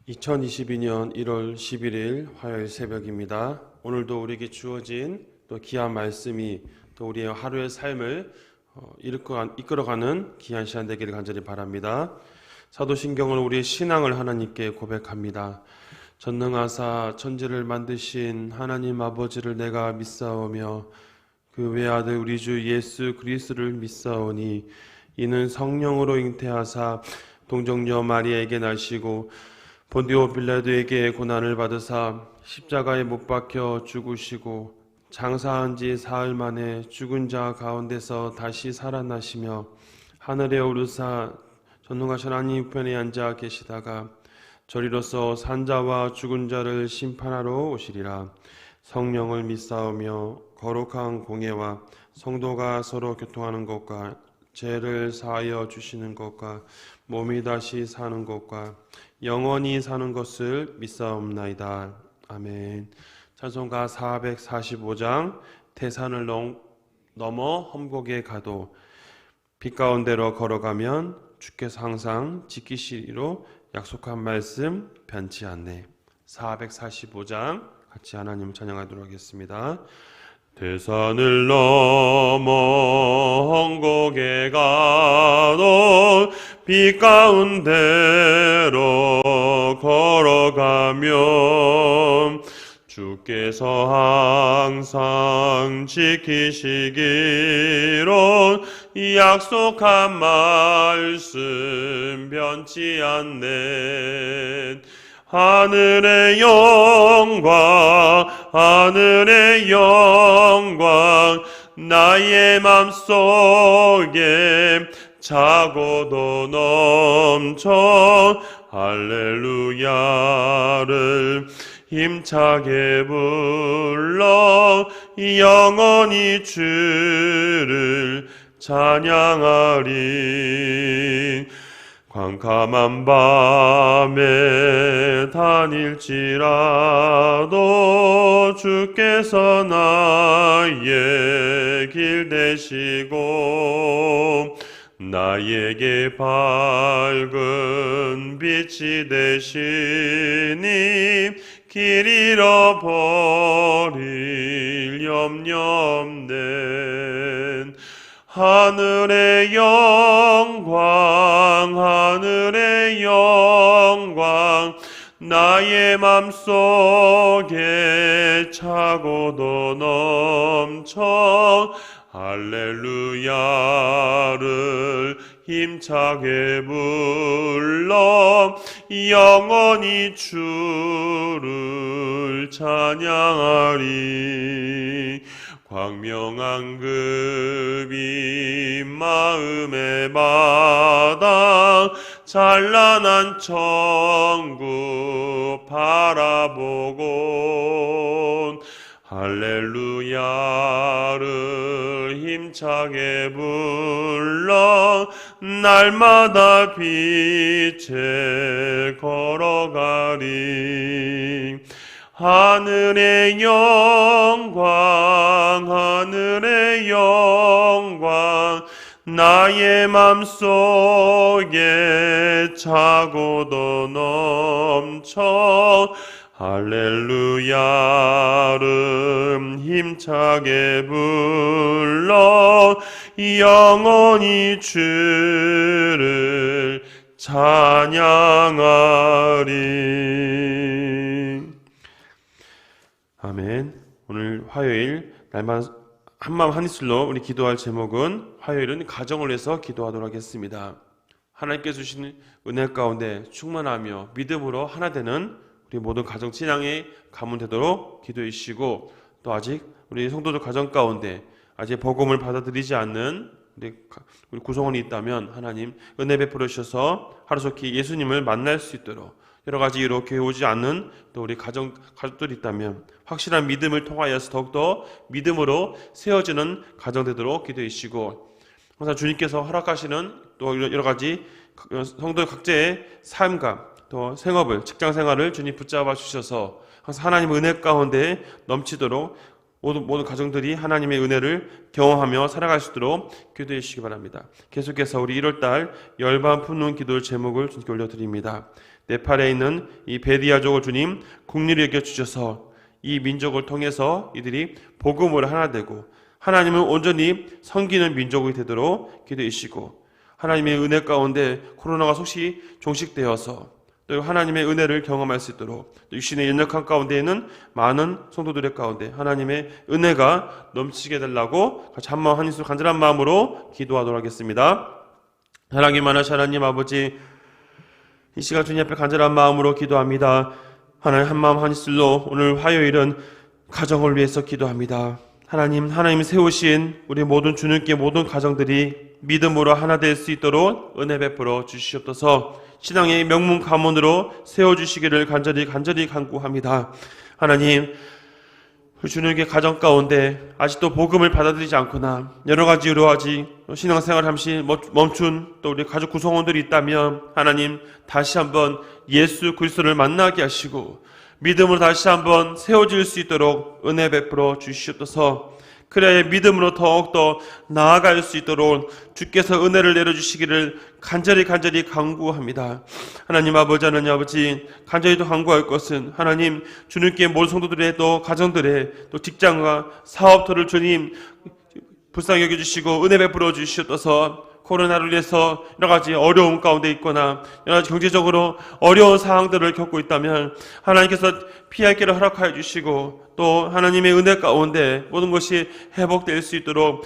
2022년 1월 11일 화요일 새벽입니다. 오늘도 우리에게 주어진 또 귀한 말씀이 또 우리의 하루의 삶을 이끌어가는 귀한 시간 되기를 간절히 바랍니다. 사도신경은 우리의 신앙을 하나님께 고백합니다. 전능하사 천지를 만드신 하나님 아버지를 내가 믿사오며 그 외아들 우리 주 예수 그리스도를 믿사오니 이는 성령으로 잉태하사 동정녀 마리아에게 나시고 본디오 빌라도에게 고난을 받으사 십자가에 못 박혀 죽으시고 장사한 지 사흘 만에 죽은 자 가운데서 다시 살아나시며 하늘에 오르사 전능하신 하나님 우편에 앉아 계시다가 저리로서 산자와 죽은 자를 심판하러 오시리라. 성령을 믿사오며 거룩한 공예와 성도가 서로 교통하는 것과 죄를 사하여 주시는 것과 몸이 다시 사는 것과 영원히 사는 것을 믿사옵나이다. 아멘. 찬송가 445장 태산을 넘어 험곡에 가도 빛 가운데로 걸어가면 주께서 항상 지키시리로 약속한 말씀 변치 않네. 445장 같이 하나님 찬양하도록 하겠습니다. 태산을 넘어 험곡에 가도 빛 가운데로 걸어가면 주께서 항상 지키시기로 약속한 말씀 변치 않네. 하늘의 영광 하늘의 영광 나의 맘속에 차고도 넘쳐 할렐루야를 힘차게 불러 영원히 주를 찬양하리. 캄캄한 밤에 다닐지라도 주께서 나의 길 되시고 나에게 밝은 빛이 되시니 길 잃어버릴 염려 없네. 하늘의 영광 하늘의 영광 나의 맘속에 차고도 넘쳐 할렐루야를 힘차게 불러 영원히 주를 찬양하리. 광명한 급이 마음에 받아 찬란한 천국 바라보고 할렐루야를 힘차게 불러 날마다 빛에 걸어가리. 하늘의 영광 하늘의 영광 나의 맘속에 차고도 넘쳐 할렐루야를 힘차게 불러 영원히 주를 찬양하리. 아멘. 오늘 화요일 날만 한마음 한입술로 우리 기도할 제목은 화요일은 가정을 위해서 기도하도록 하겠습니다. 하나님께서 주신 은혜 가운데 충만하며 믿음으로 하나 되는 우리 모든 가정 신앙의 가문 되도록 기도해 주시고, 또 아직 우리 성도들 가정 가운데 아직 복음을 받아들이지 않는 우리 구성원이 있다면 하나님 은혜 베풀어 주셔서 하루속히 예수님을 만날 수 있도록, 여러 가지 이유로 교회 오지 않는 또 우리 가족들이 있다면 확실한 믿음을 통하여서 더욱더 믿음으로 세워지는 가정 되도록 기도해 주시고, 항상 주님께서 허락하시는 또 여러 가지 성도 각자의 삶과 또 생업을, 직장 생활을 주님 붙잡아 주셔서 항상 하나님의 은혜 가운데 넘치도록 모든 가정들이 하나님의 은혜를 경험하며 살아갈 수 있도록 기도해 주시기 바랍니다. 계속해서 우리 1월달 열반 품는 기도의 제목을 주님께 올려드립니다. 네팔에 있는 이 베디아족을 주님 국리를 여겨주셔서 이 민족을 통해서 이들이 복음으로 하나 되고 하나님을 온전히 섬기는 민족이 되도록 기도해 주시고, 하나님의 은혜 가운데 코로나가 속히 종식되어서 또 하나님의 은혜를 경험할 수 있도록, 또 육신의 연약한 가운데에는 많은 성도들의 가운데 하나님의 은혜가 넘치게 달라고 같이 한마음 한입술 간절한 마음으로 기도하도록 하겠습니다. 사랑이 많으신 하나님 아버지, 이 시간 주님 앞에 간절한 마음으로 기도합니다. 하나님 한마음 한입술로 오늘 화요일은 가정을 위해서 기도합니다. 하나님 세우신 우리 모든 주님께 모든 가정들이 믿음으로 하나 될 수 있도록 은혜 베풀어 주시옵소서. 신앙의 명문 가문으로 세워주시기를 간절히 간구합니다. 하나님, 주님께 가정 가운데 아직도 복음을 받아들이지 않거나 여러 가지 신앙생활 잠시 멈춘 또 우리 가족 구성원들이 있다면, 하나님 다시 한번 예수 그리스도를 만나게 하시고 믿음으로 다시 한번 세워질 수 있도록 은혜 베풀어 주시옵소서. 그래야 믿음으로 더욱더 나아갈 수 있도록 주께서 은혜를 내려주시기를 간절히 간구합니다. 하나님 아버지, 하나님 아버지, 간절히 또 간구할 것은 하나님 주님께 모든 성도들의 또 가정들의 또 직장과 사업터를 주님 불쌍히 여겨주시고 은혜 베풀어 주시옵소서. 코로나로 인해서 여러 가지 어려움 가운데 있거나 여러 가지 경제적으로 어려운 상황들을 겪고 있다면 하나님께서 피할 길을 허락하여 주시고, 또 하나님의 은혜 가운데 모든 것이 회복될 수 있도록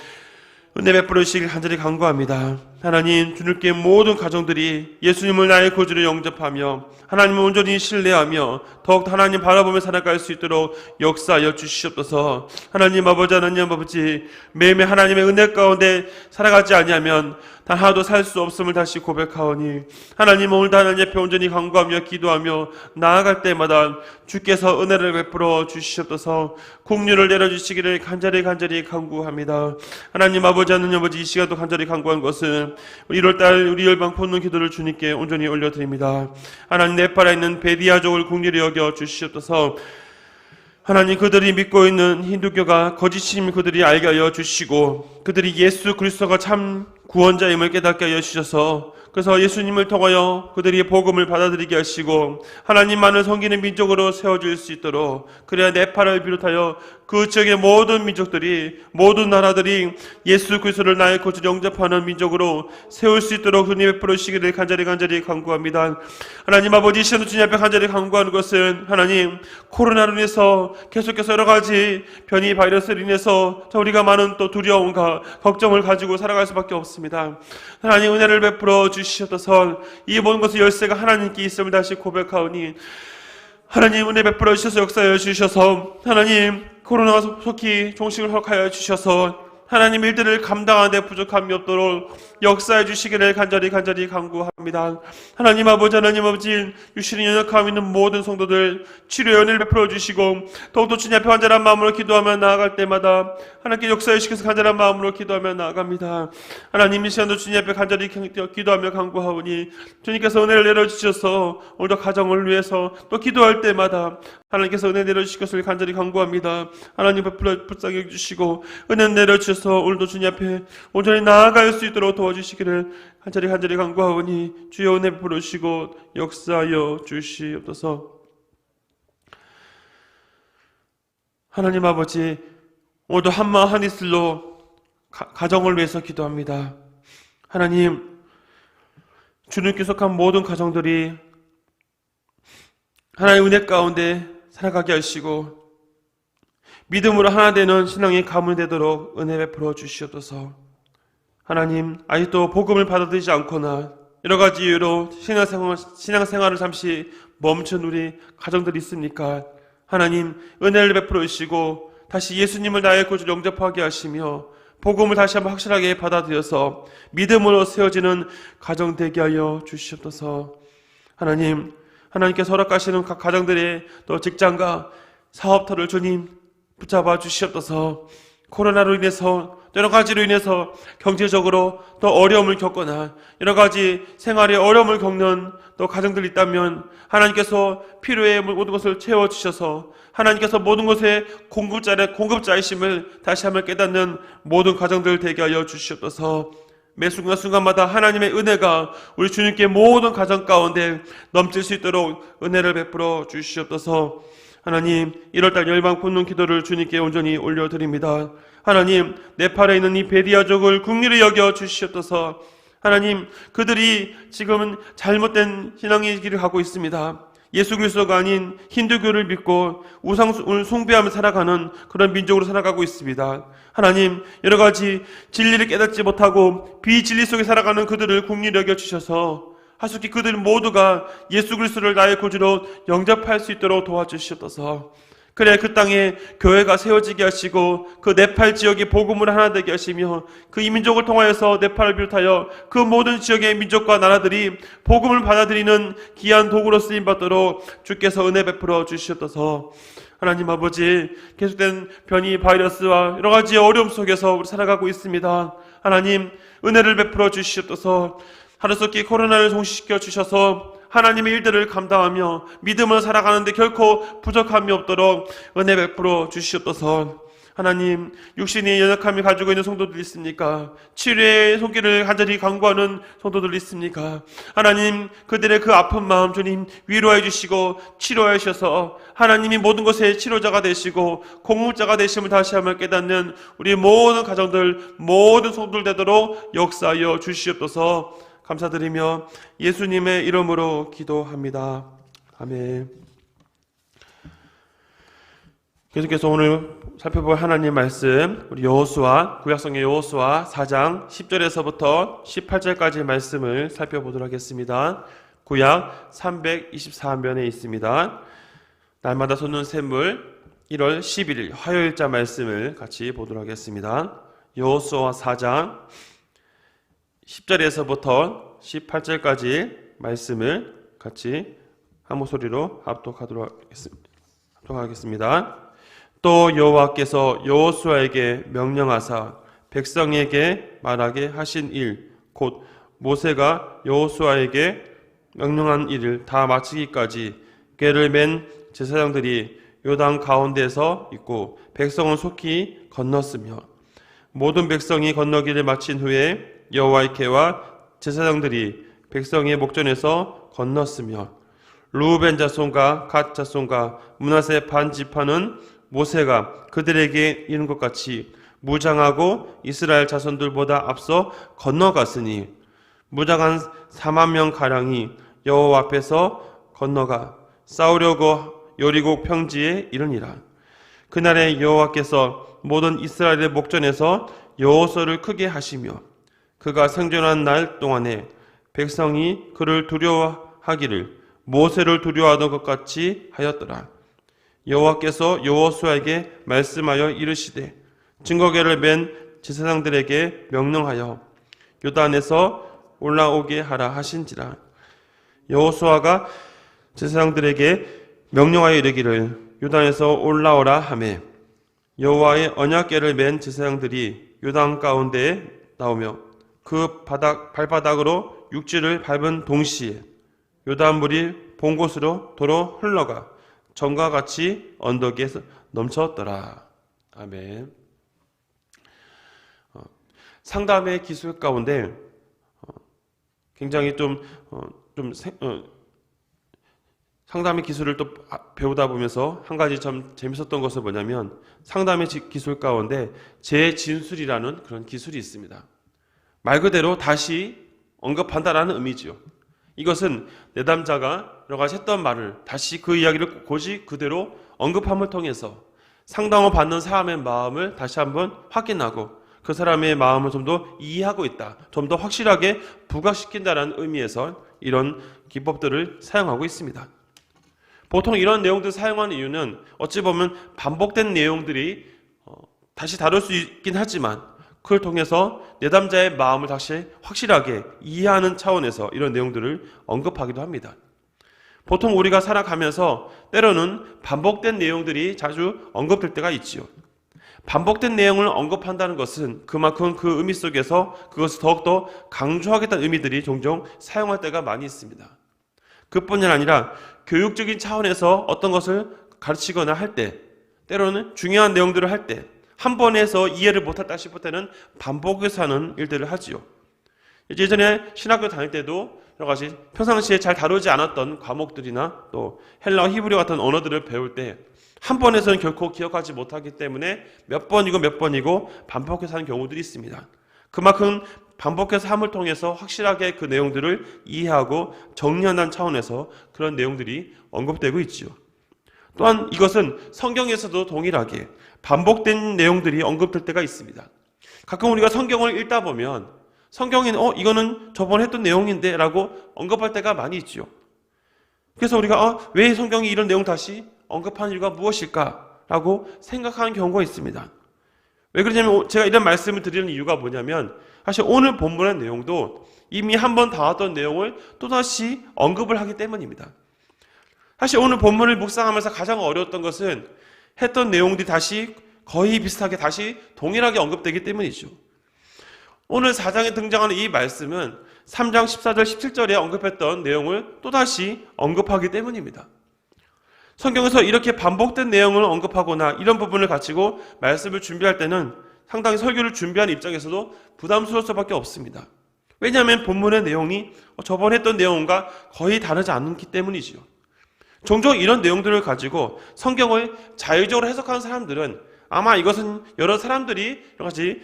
은혜 베풀어 주시길 간절히 간구합니다. 하나님, 주님께 모든 가정들이 예수님을 나의 구주로 영접하며 하나님을 온전히 신뢰하며 더욱 하나님 바라보며 살아갈 수 있도록 역사하여 주시옵소서. 하나님 아버지, 매일매일 하나님의 은혜 가운데 살아가지 아니하면 단 하나도 살 수 없음을 다시 고백하오니, 하나님 오늘도 하나님 옆에 온전히 간구하며 기도하며 나아갈 때마다 주께서 은혜를 베풀어 주시옵소서. 국류를 내려주시기를 간절히 간구합니다. 하나님 아버지, 이 시간도 간절히 간구한 것은 1월달 우리 열방 본능 기도를 주님께 온전히 올려드립니다. 하나님, 네팔에 있는 베디아족을 국리를 여겨 주시옵소서. 하나님, 그들이 믿고 있는 힌두교가 거짓임을 그들이 알게 하여 주시고 그들이 예수 그리스도가 참 구원자임을 깨닫게 하여 주셔서, 그래서 예수님을 통하여 그들이 복음을 받아들이게 하시고 하나님만을 섬기는 민족으로 세워줄 수 있도록, 그래야 네팔을 비롯하여 그 지역의 모든 민족들이, 모든 나라들이 예수 그리스도를 나의 구주로 영접하는 민족으로 세울 수 있도록 주님 베풀어 주시기를 간절히 간구합니다. 하나님 아버지, 시간도 주님 앞에 간절히 간구하는 것은 하나님, 코로나로 인해서 계속해서 여러 가지 변이 바이러스로 인해서 우리가 많은 또 두려움과 걱정을 가지고 살아갈 수밖에 없습니다. 하나님, 은혜를 베풀어 주시옵소서. 이 모든 것의 열쇠가 하나님께 있음을 다시 고백하오니, 하나님 은혜 베풀어 주셔서 역사하여 주셔서, 하나님 코로나가 속히 종식을 허락하여 주셔서 하나님 일들을 감당하는 데 부족함이 없도록 역사해 주시기를 간절히 간구합니다. 하나님 아버지, 육신이 연약함 있는 모든 성도들 치료의 은혜를 베풀어 주시고, 더욱더 주님 앞에 간절한 마음으로 기도하며 나아갈 때마다 하나님께 역사해 주셔서 간절한 마음으로 기도하며 나아갑니다. 하나님, 이 시간도 주님 앞에 간절히 기도하며 간구하오니 주님께서 은혜를 내려주셔서 오늘도 가정을 위해서 또 기도할 때마다 하나님께서 은혜 내려주실 것을 간절히 간구합니다. 하나님 불쌍히 여겨주시고 은혜 내려주셔서 오늘도 주님 앞에 온전히 나아갈 수 있도록 도와주시기를 간절히 간구하오니 주여 은혜 베풀어 주시고 역사하여 주시옵소서. 하나님 아버지, 오늘도 한마음 한입술로 가정을 위해서 기도합니다. 하나님, 주님께 속한 모든 가정들이 하나님의 은혜 가운데 살아가게 하시고 믿음으로 하나 되는 신앙의 가문이 되도록 은혜 베풀어 주시옵소서. 하나님, 아직도 복음을 받아들이지 않거나 여러 가지 이유로 신앙생활을 잠시 멈춘 우리 가정들이 있습니까? 하나님, 은혜를 베풀어 주시고 다시 예수님을 나의 구주로 영접하게 하시며 복음을 다시 한번 확실하게 받아들여서 믿음으로 세워지는 가정 되게 하여 주시옵소서. 하나님, 하나님께서 허락하시는 각 가정들의 또 직장과 사업터를 주님 붙잡아 주시옵소서. 코로나로 인해서 여러 가지로 인해서 경제적으로 또 어려움을 겪거나 여러 가지 생활에 어려움을 겪는 또 가정들이 있다면 하나님께서 필요의 모든 것을 채워주셔서 하나님께서 모든 것의 공급자이심을 다시 한번 깨닫는 모든 가정들 되게 하여 주시옵소서. 매 순간순간마다 하나님의 은혜가 우리 주님께 모든 가정 가운데 넘칠 수 있도록 은혜를 베풀어 주시옵소서. 하나님, 1월달 열방 본능 기도를 주님께 온전히 올려드립니다. 하나님, 네팔에 있는 이 베리아족을 긍휼히 여겨 주시옵소서. 하나님, 그들이 지금은 잘못된 신앙의 길을 가고 있습니다. 예수 그리스도가 아닌 힌두교를 믿고 우상을 숭배하며 살아가는 그런 민족으로 살아가고 있습니다. 하나님, 여러 가지 진리를 깨닫지 못하고 비진리 속에 살아가는 그들을 긍휼히 여겨주셔서 하숙기 그들 모두가 예수 그리스도를 나의 구주로 영접할 수 있도록 도와주시옵소서. 그래 그 땅에 교회가 세워지게 하시고 그 네팔 지역이 복음을 하나 되게 하시며 그 이민족을 통하여서 네팔을 비롯하여 그 모든 지역의 민족과 나라들이 복음을 받아들이는 귀한 도구로 쓰임받도록 주께서 은혜 베풀어 주시옵소서. 하나님 아버지, 계속된 변이 바이러스와 여러 가지 어려움 속에서 우리 살아가고 있습니다. 하나님, 은혜를 베풀어 주시옵소서. 하루속히 코로나를 종식시켜 주셔서 하나님의 일들을 감당하며 믿음을 살아가는데 결코 부족함이 없도록 은혜 베풀어 주시옵소서. 하나님, 육신이 연약함이 가지고 있는 성도들 있습니까? 치료의 손길을 간절히 간구하는 성도들 있습니까? 하나님, 그들의 그 아픈 마음 주님 위로해 주시고 치료해 주셔서 하나님이 모든 것의 치료자가 되시고 공급자가 되심을 다시 한번 깨닫는 우리 모든 가정들, 모든 성도들 되도록 역사하여 주시옵소서. 감사드리며 예수님의 이름으로 기도합니다. 아멘. 계속해서 오늘 살펴볼 하나님 말씀, 우리 여호수아, 구약성의 여호수아 4장 10절에서부터 18절까지 말씀을 살펴보도록 하겠습니다. 구약 324면에 있습니다. 날마다 솟는 샘물 1월 11일 화요일자 말씀을 같이 보도록 하겠습니다. 여호수아 4장 10절에서부터 18절까지 말씀을 같이 한 목소리로 합독하도록 하겠습니다. 또 여호와께서 여호수아에게 명령하사 백성에게 말하게 하신 일, 곧 모세가 여호수아에게 명령한 일을 다 마치기까지 궤를 맨 제사장들이 요단 가운데서 있고 백성은 속히 건넜으며 모든 백성이 건너기를 마친 후에 여호와의 궤와 제사장들이 백성의 목전에서 건넜으며 르우벤 자손과 갓 자손과 므낫세 반 지파는 모세가 그들에게 이른 것 같이 무장하고 이스라엘 자손들보다 앞서 건너갔으니 무장한 4만 명 가량이 여호와 앞에서 건너가 싸우려고 여리고 평지에 이르니라. 그날에 여호와께서 모든 이스라엘의 목전에서 여호수아를 크게 하시며 그가 생존한 날 동안에 백성이 그를 두려워하기를 모세를 두려워하던 것 같이 하였더라. 여호와께서 여호수아에게 말씀하여 이르시되 증거궤를 맨 제사장들에게 명령하여 요단에서 올라오게 하라 하신지라. 여호수아가 제사장들에게 명령하여 이르기를 요단에서 올라오라 하매 여호와의 언약궤를 맨 제사장들이 요단 가운데에 나오며 그 발바닥으로 육지를 밟은 동시에 요단물이 본 곳으로 도로 흘러가 전과 같이 언덕에 넘쳤더라. 아멘. 상담의 기술 가운데 굉장히 상담의 기술을 또 배우다 보면서 한 가지 참 재밌었던 것은 뭐냐면 상담의 기술 가운데 재진술이라는 그런 기술이 있습니다. 말 그대로 다시 언급한다라는 의미지요. 이것은 내담자가 여러 가지 했던 말을 다시 그 이야기를 고지 그대로 언급함을 통해서 상담을 받는 사람의 마음을 다시 한번 확인하고 그 사람의 마음을 좀 더 이해하고 있다, 좀 더 확실하게 부각시킨다는 의미에서 이런 기법들을 사용하고 있습니다. 보통 이런 내용들을 사용하는 이유는 어찌 보면 반복된 내용들이 다시 다룰 수 있긴 하지만 그걸 통해서 내담자의 마음을 다시 확실하게 이해하는 차원에서 이런 내용들을 언급하기도 합니다. 보통 우리가 살아가면서 때로는 반복된 내용들이 자주 언급될 때가 있지요. 반복된 내용을 언급한다는 것은 그만큼 그 의미 속에서 그것을 더욱더 강조하겠다는 의미들이 종종 사용할 때가 많이 있습니다. 그뿐이 아니라 교육적인 차원에서 어떤 것을 가르치거나 할 때, 때로는 중요한 내용들을 할 때 한 번에 해서 이해를 못했다 싶을 때는 반복해서 하는 일들을 하지요. 예전에 신학교 다닐 때도 여러 가지 평상시에 잘 다루지 않았던 과목들이나 또 헬라어, 히브리어 같은 언어들을 배울 때 한 번에서는 결코 기억하지 못하기 때문에 몇 번이고 반복해서 하는 경우들이 있습니다. 그만큼 반복해서 함을 통해서 확실하게 그 내용들을 이해하고 정리한다는 차원에서 그런 내용들이 언급되고 있지요. 또한 이것은 성경에서도 동일하게 반복된 내용들이 언급될 때가 있습니다. 가끔 우리가 성경을 읽다 보면 성경에 이거는 저번에 했던 내용인데 라고 언급할 때가 많이 있죠. 그래서 우리가 왜 성경이 이런 내용 다시 언급하는 이유가 무엇일까? 라고 생각하는 경우가 있습니다. 왜 그러냐면 제가 이런 말씀을 드리는 이유가 뭐냐면 사실 오늘 본문의 내용도 이미 한 번 다왔던 내용을 또다시 언급을 하기 때문입니다. 사실 오늘 본문을 묵상하면서 가장 어려웠던 것은 했던 내용들이 다시 거의 비슷하게 다시 동일하게 언급되기 때문이죠. 오늘 4장에 등장하는 이 말씀은 3장 14절 17절에 언급했던 내용을 또다시 언급하기 때문입니다. 성경에서 이렇게 반복된 내용을 언급하거나 이런 부분을 가지고 말씀을 준비할 때는 상당히 설교를 준비하는 입장에서도 부담스러울 수밖에 없습니다. 왜냐하면 본문의 내용이 저번에 했던 내용과 거의 다르지 않기 때문이지요. 종종 이런 내용들을 가지고 성경을 자유적으로 해석하는 사람들은 아마 이것은 여러 사람들이 여러 가지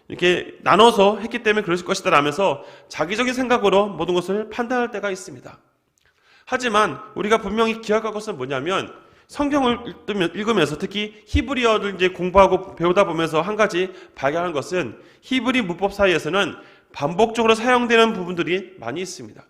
이렇게 나눠서 했기 때문에 그럴 것이다 라면서 자기적인 생각으로 모든 것을 판단할 때가 있습니다. 하지만 우리가 분명히 기억할 것은 뭐냐면 성경을 읽으면서 특히 히브리어를 이제 공부하고 배우다 보면서 한 가지 발견한 것은 히브리 문법 사이에서는 반복적으로 사용되는 부분들이 많이 있습니다.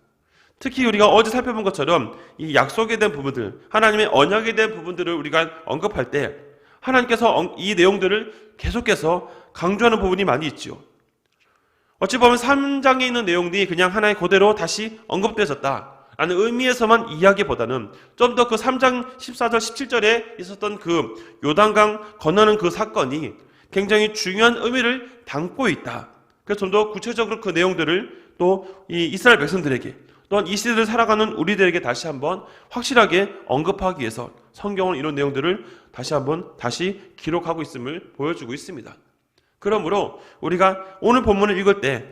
특히 우리가 어제 살펴본 것처럼 이 약속에 대한 부분들, 하나님의 언약에 대한 부분들을 우리가 언급할 때 하나님께서 이 내용들을 계속해서 강조하는 부분이 많이 있죠. 어찌 보면 3장에 있는 내용들이 그냥 하나의 그대로 다시 언급되어졌다 라는 의미에서만 이야기보다는 좀 더 그 3장 14절 17절에 있었던 그 요단강 건너는 그 사건이 굉장히 중요한 의미를 담고 있다. 그래서 좀 더 구체적으로 그 내용들을 또 이 이스라엘 백성들에게 또한 이 시대를 살아가는 우리들에게 다시 한번 확실하게 언급하기 위해서 성경은 이런 내용들을 다시 기록하고 있음을 보여주고 있습니다. 그러므로 우리가 오늘 본문을 읽을 때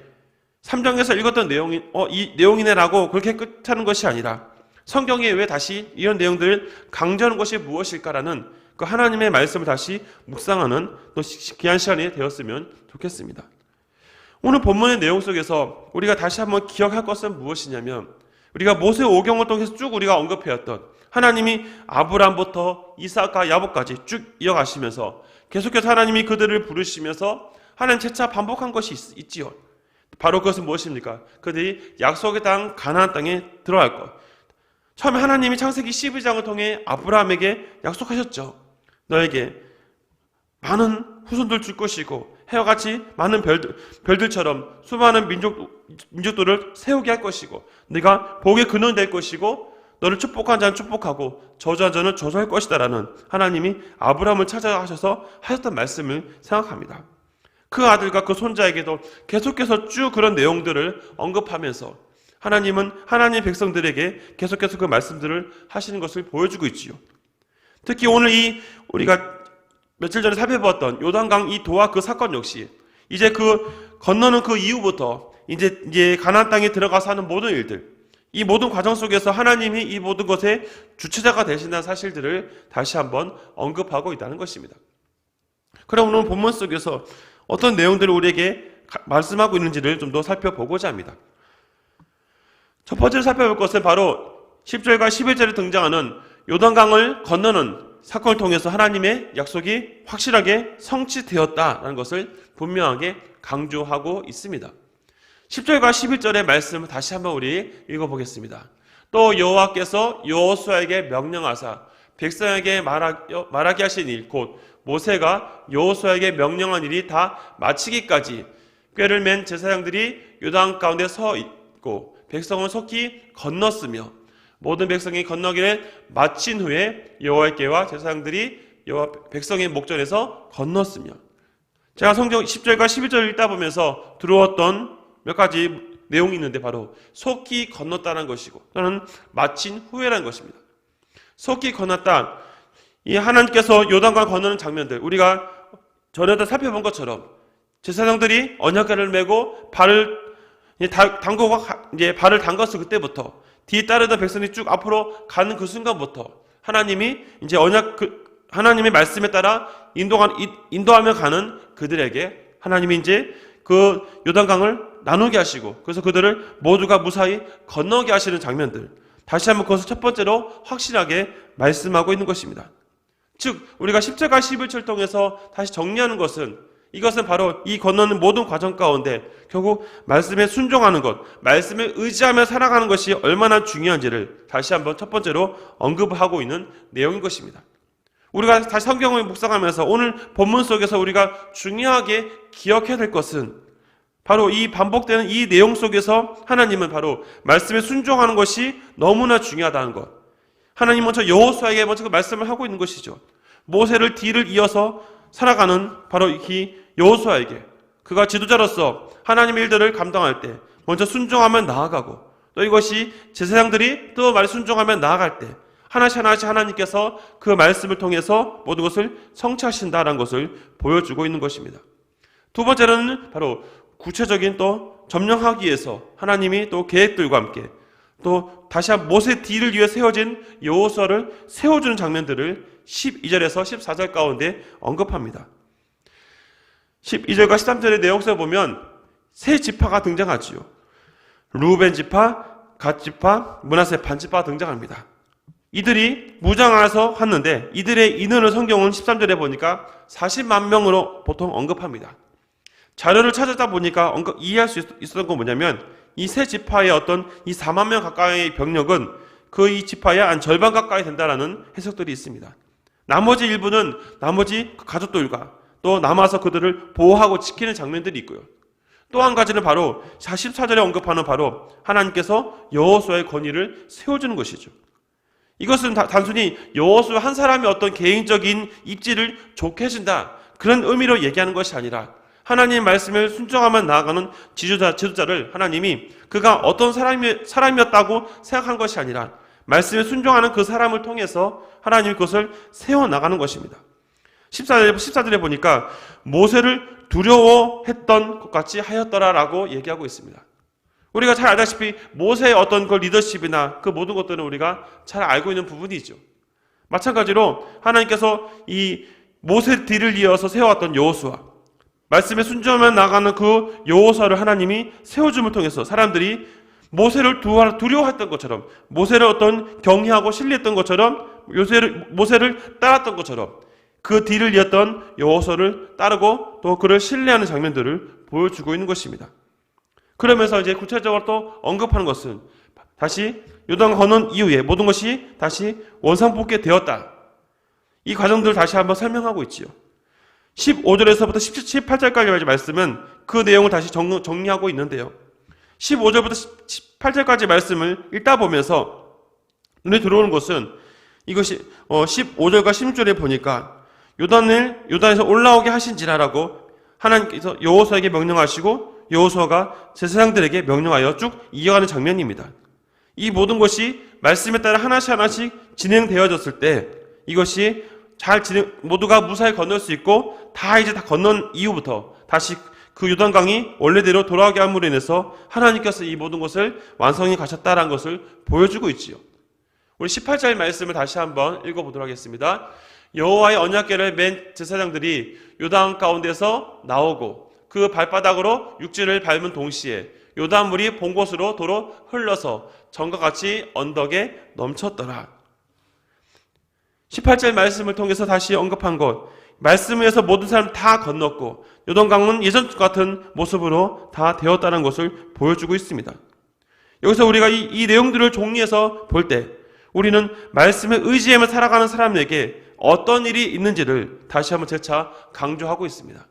3장에서 읽었던 내용이 이 내용이네라고 그렇게 끝하는 것이 아니라 성경에 왜 다시 이런 내용들을 강조하는 것이 무엇일까라는 그 하나님의 말씀을 다시 묵상하는 또 귀한 시간이 되었으면 좋겠습니다. 오늘 본문의 내용 속에서 우리가 다시 한번 기억할 것은 무엇이냐면 우리가 모세 오경을 통해서 쭉 우리가 언급해왔던 하나님이 아브라함부터 이삭과 야곱까지 쭉 이어가시면서 계속해서 하나님이 그들을 부르시면서 하나님 재차 반복한 것이 있지요. 바로 그것은 무엇입니까? 그들이 약속의 땅 가나안 땅에 들어갈 것. 처음에 하나님이 창세기 12장을 통해 아브라함에게 약속하셨죠. 너에게 많은 후손들 줄 것이고 해와 같이 많은 별들처럼 수많은 민족들을 세우게 할 것이고 네가 복의 근원 될 것이고 너를 축복한 자는 축복하고 저주한 자는 저주할 것이다 라는 하나님이 아브라함을 찾아가셔서 하셨던 말씀을 생각합니다. 그 아들과 그 손자에게도 계속해서 쭉 그런 내용들을 언급하면서 하나님은 하나님의 백성들에게 계속해서 그 말씀들을 하시는 것을 보여주고 있지요. 특히 오늘 우리가 며칠 전에 살펴보았던 요단강 이 도와 그 사건 역시 이제 그 건너는 그 이후부터 이제 가나안 땅에 들어가서 하는 모든 일들, 이 모든 과정 속에서 하나님이 이 모든 것의 주체자가 되신다는 사실들을 다시 한번 언급하고 있다는 것입니다. 그럼 오늘 본문 속에서 어떤 내용들을 우리에게 말씀하고 있는지를 좀 더 살펴보고자 합니다. 첫 번째로 살펴볼 것은 바로 10절과 11절에 등장하는 요단강을 건너는 사건을 통해서 하나님의 약속이 확실하게 성취되었다는 것을 분명하게 강조하고 있습니다. 10절과 11절의 말씀을 다시 한번 우리 읽어보겠습니다. 또 여호와께서 여호수아에게 명령하사 백성에게 말하게 하신 일 곧 모세가 여호수아에게 명령한 일이 다 마치기까지 꾀를 맨 제사장들이 요단 가운데 서 있고 백성은 속히 건넜으며 모든 백성이 건너기를 마친 후에 여호와께와 제사장들이 백성의 목전에서 건넜으며 제가 성경 10절과 11절을 읽다 보면서 들어왔던 몇 가지 내용이 있는데 바로 속히 건넜다는 것이고 또는 마친 후에라는 것입니다. 속히 건넜다. 이 하나님께서 요단강 건너는 장면들 우리가 전에도 살펴본 것처럼 제사장들이 언약궤를 메고 발을 이제 발을 담갔을 그때부터 뒤에 따르던 백성이 쭉 앞으로 가는 그 순간부터 하나님이 이제 하나님의 말씀에 따라 인도하며 가는 그들에게 하나님이 이제 그 요단강을 나누게 하시고 그래서 그들을 모두가 무사히 건너게 하시는 장면들, 다시 한번 그것을 첫 번째로 확실하게 말씀하고 있는 것입니다. 즉 우리가 10절과 11절 통해서 다시 정리하는 것은 이것은 바로 이 건너는 모든 과정 가운데 결국 말씀에 순종하는 것, 말씀에 의지하며 살아가는 것이 얼마나 중요한지를 다시 한번 첫 번째로 언급하고 있는 내용인 것입니다. 우리가 다시 성경을 묵상하면서 오늘 본문 속에서 우리가 중요하게 기억해야 될 것은 바로 이 반복되는 이 내용 속에서 하나님은 바로 말씀에 순종하는 것이 너무나 중요하다는 것. 하나님 먼저 여호수아에게 먼저 그 말씀을 하고 있는 것이죠. 모세를 뒤를 이어서 살아가는 바로 이 여호수아에게 그가 지도자로서 하나님의 일들을 감당할 때 먼저 순종하며 나아가고 또 이것이 제사장들이 또 말 순종하며 나아갈 때 하나씩 하나님께서 그 말씀을 통해서 모든 것을 성취하신다라는 것을 보여주고 있는 것입니다. 두 번째는 바로 구체적인 또 점령하기 위해서 하나님이 또 계획들과 함께 또 다시 한번 모세 뒤를 위해 세워진 여호수아를 세워주는 장면들을 12절에서 14절 가운데 언급합니다. 12절과 13절의 내용 속에 보면 세 지파가 등장하지요. 루벤 지파, 갓 지파, 므낫세 반 지파가 등장합니다. 이들이 무장해서 왔는데 이들의 인원을 성경은 13절에 보니까 40만 명으로 보통 언급합니다. 자료를 찾았다 보니까 이해할 수 있었던 건 뭐냐면 이 세 지파의 어떤 이 4만 명 가까이의 병력은 그 이 지파의 한 절반 가까이 된다라는 해석들이 있습니다. 나머지 일부는 나머지 가족들과 또 남아서 그들을 보호하고 지키는 장면들이 있고요. 또 한 가지는 바로 14절에 언급하는 바로 하나님께서 여호수아의 권위를 세워주는 것이죠. 이것은 단순히 여호수아 한 사람의 어떤 개인적인 입지를 좋게 해준다 그런 의미로 얘기하는 것이 아니라 하나님의 말씀을 순종하며 나아가는 지도자를 하나님이 그가 어떤 사람이었다고 생각한 것이 아니라 말씀에 순종하는 그 사람을 통해서 하나님이 그것을 세워나가는 것입니다. 14절에 보니까 모세를 두려워했던 것 같이 하였더라라고 얘기하고 있습니다. 우리가 잘 알다시피 모세의 어떤 그 리더십이나 그 모든 것들은 우리가 잘 알고 있는 부분이죠. 마찬가지로 하나님께서 이 모세 뒤를 이어서 세워왔던 여호수아, 말씀에 순종하며 나가는 그 여호수아를 하나님이 세워줌을 통해서 사람들이 모세를 두려워했던 것처럼, 모세를 어떤 경외하고 신뢰했던 것처럼, 모세를 따랐던 것처럼 그 뒤를 이었던 여호수아를 따르고 또 그를 신뢰하는 장면들을 보여주고 있는 것입니다. 그러면서 이제 구체적으로 또 언급하는 것은 다시 요단 건넌 이후에 모든 것이 다시 원상복귀 되었다. 이 과정들을 다시 한번 설명하고 있지요. 15절에서부터 18절까지 말씀은 그 내용을 다시 정리하고 있는데요. 15절부터 18절까지 말씀을 읽다 보면서 눈에 들어오는 것은 이것이 15절과 16절에 보니까 요단에서 올라오게 하신지라라고 하나님께서 여호수아에게 명령하시고 여호수아가 제사장들에게 명령하여 쭉 이어가는 장면입니다. 이 모든 것이 말씀에 따라 하나씩 진행되어졌을 때 이것이 모두가 무사히 건널 수 있고 다 건넌 이후부터 다시 그 요단강이 원래대로 돌아오게 함으로 인해서 하나님께서 이 모든 것을 완성해 가셨다라는 것을 보여주고 있지요. 우리 18절 말씀을 다시 한번 읽어보도록 하겠습니다. 여호와의 언약궤를 맨 제사장들이 요단 가운데서 나오고 그 발바닥으로 육지를 밟은 동시에 요단물이 본 곳으로 도로 흘러서 전과 같이 언덕에 넘쳤더라. 18절 말씀을 통해서 다시 언급한 것, 말씀을 위해서 모든 사람 다 건넜고 요단강은 예전 같은 모습으로 다 되었다는 것을 보여주고 있습니다. 여기서 우리가 이 내용들을 정리해서 볼 때 우리는 말씀에 의지하며 살아가는 사람에게 어떤 일이 있는지를 다시 한번 재차 강조하고 있습니다.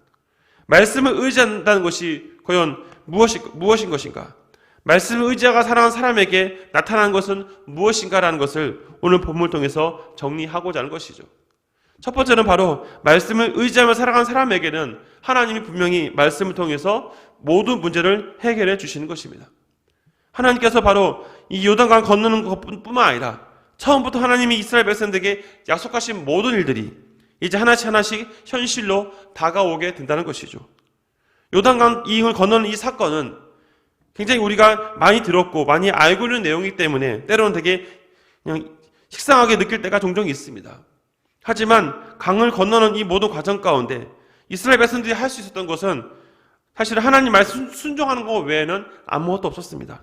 말씀을 의지한다는 것이 과연 무엇인 것인가? 말씀을 의지하고 살아가는 사람에게 나타나는 것은 무엇인가라는 것을 오늘 본문을 통해서 정리하고자 하는 것이죠. 첫 번째는 바로 말씀을 의지하며 살아가는 사람에게는 하나님이 분명히 말씀을 통해서 모든 문제를 해결해 주시는 것입니다. 하나님께서 바로 이 요단강 건너는 것뿐만 아니라 처음부터 하나님이 이스라엘 백성들에게 약속하신 모든 일들이 이제 하나씩 현실로 다가오게 된다는 것이죠. 요단강 이응을 건너는 이 사건은 굉장히 우리가 많이 들었고 많이 알고 있는 내용이기 때문에 때로는 되게 그냥 식상하게 느낄 때가 종종 있습니다. 하지만 강을 건너는 이 모든 과정 가운데 이스라엘 백성들이 할 수 있었던 것은 사실 하나님 말씀 순종하는 것 외에는 아무것도 없었습니다.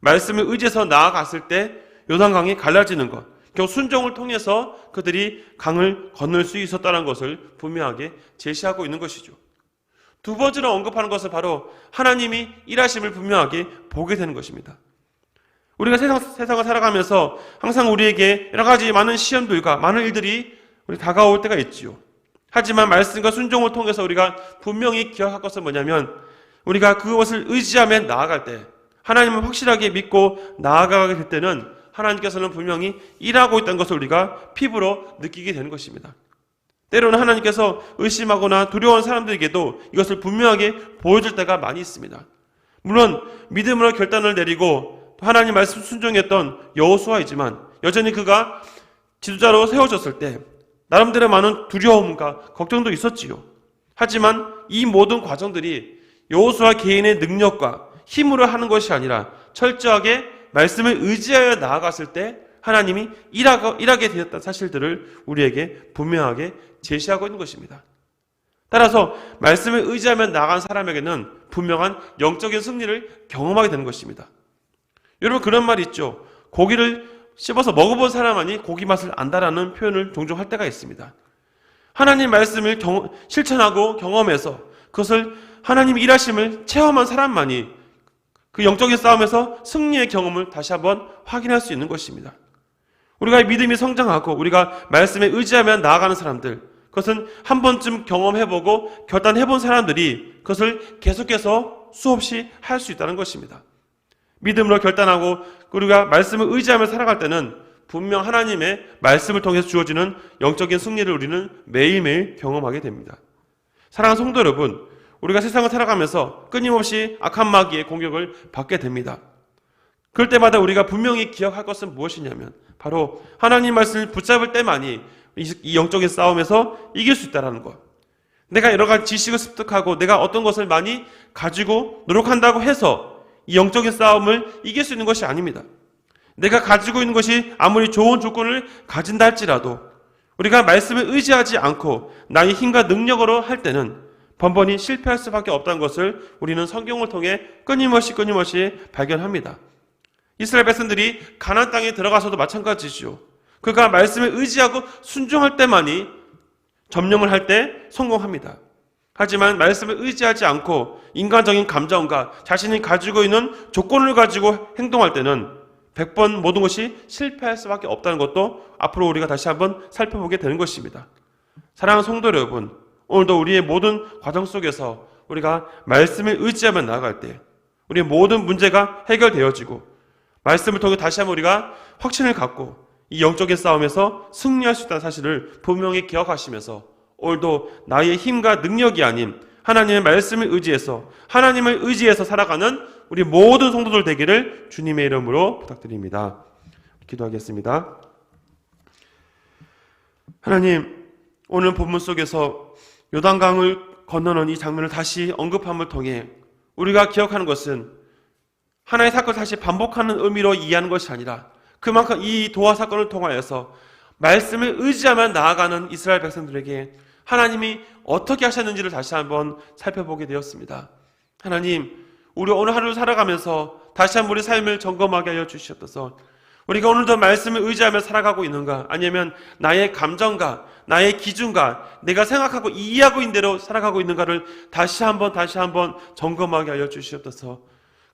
말씀을 의지해서 나아갔을 때 요단강이 갈라지는 것, 결국 순종을 통해서 그들이 강을 건널 수 있었다는 것을 분명하게 제시하고 있는 것이죠. 두 번째로 언급하는 것은 바로 하나님이 일하심을 분명하게 보게 되는 것입니다. 우리가 세상을 살아가면서 항상 우리에게 여러 가지 많은 시험들과 많은 일들이 다가올 때가 있지요. 하지만 말씀과 순종을 통해서 우리가 분명히 기억할 것은 뭐냐면 우리가 그것을 의지하며 나아갈 때 하나님을 확실하게 믿고 나아가게 될 때는 하나님께서는 분명히 일하고 있다는 것을 우리가 피부로 느끼게 되는 것입니다. 때로는 하나님께서 의심하거나 두려워하는 사람들에게도 이것을 분명하게 보여줄 때가 많이 있습니다. 물론 믿음으로 결단을 내리고 하나님 말씀 순종했던 여호수아이지만 여전히 그가 지도자로 세워졌을 때 나름대로 많은 두려움과 걱정도 있었지요. 하지만 이 모든 과정들이 여호수아 개인의 능력과 힘으로 하는 것이 아니라 철저하게 말씀을 의지하여 나아갔을 때 하나님이 일하게 되었다는 사실들을 우리에게 분명하게 제시하고 있는 것입니다. 따라서 말씀을 의지하며 나아간 사람에게는 분명한 영적인 승리를 경험하게 되는 것입니다. 여러분 그런 말이 있죠. 고기를 씹어서 먹어본 사람만이 고기 맛을 안다라는 표현을 종종 할 때가 있습니다. 하나님 말씀을 실천하고 경험해서 그것을 하나님 일하심을 체험한 사람만이 그 영적인 싸움에서 승리의 경험을 다시 한번 확인할 수 있는 것입니다. 우리가 믿음이 성장하고 우리가 말씀에 의지하며 나아가는 사람들, 그것은 한 번쯤 경험해보고 결단해본 사람들이 그것을 계속해서 수없이 할 수 있다는 것입니다. 믿음으로 결단하고 우리가 말씀을 의지하며 살아갈 때는 분명 하나님의 말씀을 통해서 주어지는 영적인 승리를 우리는 매일매일 경험하게 됩니다. 사랑하는 성도 여러분, 우리가 세상을 살아가면서 끊임없이 악한 마귀의 공격을 받게 됩니다. 그럴 때마다 우리가 분명히 기억할 것은 무엇이냐면 바로 하나님 말씀을 붙잡을 때만이 이 영적인 싸움에서 이길 수 있다는 것. 내가 여러 가지 지식을 습득하고 내가 어떤 것을 많이 가지고 노력한다고 해서 이 영적인 싸움을 이길 수 있는 것이 아닙니다. 내가 가지고 있는 것이 아무리 좋은 조건을 가진다 할지라도 우리가 말씀을 의지하지 않고 나의 힘과 능력으로 할 때는 번번이 실패할 수밖에 없다는 것을 우리는 성경을 통해 끊임없이 발견합니다. 이스라엘 백성들이 가나안 땅에 들어가서도 마찬가지죠. 그가 말씀을 의지하고 순종할 때만이 점령을 할 때 성공합니다. 하지만 말씀을 의지하지 않고 인간적인 감정과 자신이 가지고 있는 조건을 가지고 행동할 때는 100번 모든 것이 실패할 수밖에 없다는 것도 앞으로 우리가 다시 한번 살펴보게 되는 것입니다. 사랑하는 성도 여러분, 오늘도 우리의 모든 과정 속에서 우리가 말씀을 의지하며 나아갈 때 우리의 모든 문제가 해결되어지고 말씀을 통해 다시 한번 우리가 확신을 갖고 이 영적인 싸움에서 승리할 수 있다는 사실을 분명히 기억하시면서 오늘도 나의 힘과 능력이 아닌 하나님의 말씀을 의지해서 하나님을 의지해서 살아가는 우리 모든 성도들 되기를 주님의 이름으로 부탁드립니다. 기도하겠습니다. 하나님, 오늘 본문 속에서 요단강을 건너는 이 장면을 다시 언급함을 통해 우리가 기억하는 것은 하나의 사건을 다시 반복하는 의미로 이해하는 것이 아니라 그만큼 이 도하 사건을 통하여서 말씀을 의지하며 나아가는 이스라엘 백성들에게 하나님이 어떻게 하셨는지를 다시 한번 살펴보게 되었습니다. 하나님, 우리 오늘 하루를 살아가면서 다시 한번 우리 삶을 점검하게 하여 주시옵소서. 우리가 오늘도 말씀을 의지하며 살아가고 있는가, 아니면 나의 감정과 나의 기준과 내가 생각하고 이해하고 있는 대로 살아가고 있는가를 다시 한번 점검하게 하여 주시옵소서.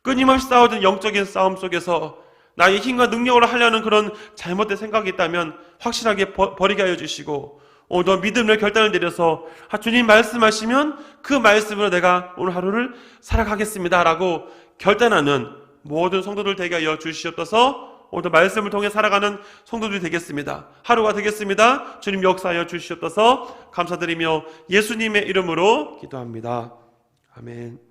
끊임없이 싸우던 영적인 싸움 속에서 나의 힘과 능력으로 하려는 그런 잘못된 생각이 있다면 확실하게 버리게 하여 주시고 오늘도 믿음의 결단을 내려서 주님 말씀하시면 그 말씀으로 내가 오늘 하루를 살아가겠습니다 라고 결단하는 모든 성도들 되게 하여 주시옵소서. 오늘도 말씀을 통해 살아가는 성도들이 되겠습니다. 하루가 되겠습니다. 주님 역사하여 주시옵소서. 감사드리며 예수님의 이름으로 기도합니다. 아멘.